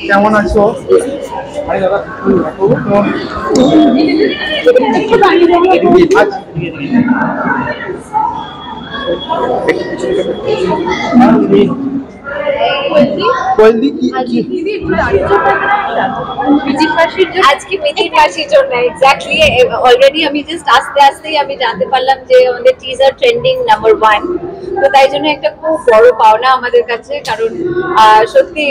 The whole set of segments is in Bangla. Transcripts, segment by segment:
কেমন আছো? আজকে মিতির মাসির জন্য এক্স্যাক্টলি অলরেডি আমি জাস্ট আস্তে আস্তেই আমি জানতে পারলাম যে আমাদের টিজার ট্রেন্ডিং নাম্বার 1। তো তাই জন্য একটা খুব বড় পাওনা আমাদের কাছে, কারণ সত্যি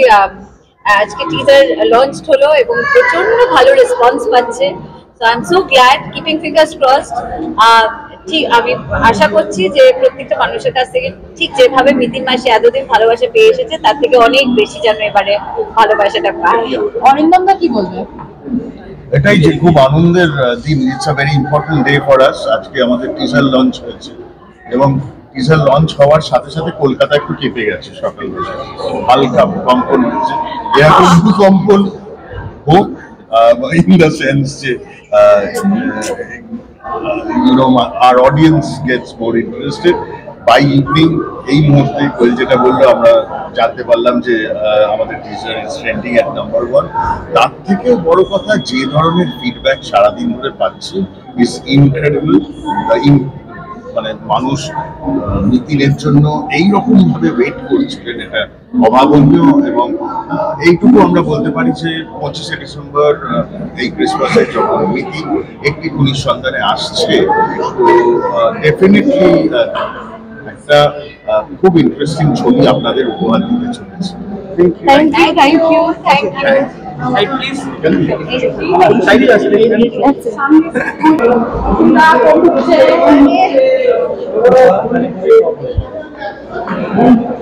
আজকে টিজার লঞ্চ হলো এবং প্রচন্ড ভালো রেসপন্স পাচ্ছে। So I am so glad, keeping fingers crossed. ঠিক আমি আশা করছি যে প্রত্যেকটা মানুষের কাছ থেকে ঠিক যেভাবে মিতির মাসি এতদিন ভালোবাসা পেয়ে এসেছে তার থেকে অনেক বেশি যেন এবারে ভালোবাসাটা পায়। অরিন্দম দা কি বলবে? এটাই যে খুব আনন্দের দিন। It's a very important day for us. আজকে আমাদের টিজার লঞ্চ হয়েছে এবং টিজার লঞ্চ হওয়ার সাথে সাথে কলকাতা একটু কেঁপে গেছে। সকালবেলা হালকা কম্পন হয়েছে। এরকম ভূকম্পন হোক ইন দ্য সেন্স যে our audience gets more interested by evening। এই মুহূর্তে যেটা বললো আমরা জানতে পারলাম যে আমাদের teaser is trending at number 1। তার থেকেও বড় কথা যে ধরনের ফিডব্যাক সারাদিন ধরে পাচ্ছি ইজ ইনক্রেডিবল। মানে মানুষ মিতিলের জন্য এইরকম ভাবে ওয়েট করছিলেন, এটা অভাবনীয়। এবং এইটুকু আমরা বলতে পারি যে 25শে ডিসেম্বর এই ক্রিসমাসে যখন মিতি একটি পুলিশ সন্ধানে আসছে, তো ডেফিনেটলি একটা খুব ইন্টারেস্টিং ছবি আপনাদের উপহার দিতে চলেছে। Thank you.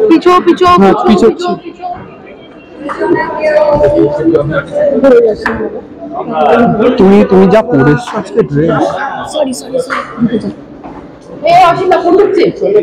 পিছো পিছো পিছো তুমি যা পরেছো আজকে ড্রেস। Sorry sorry sorry. এ অসীমা কোন ঢুকছে? চলে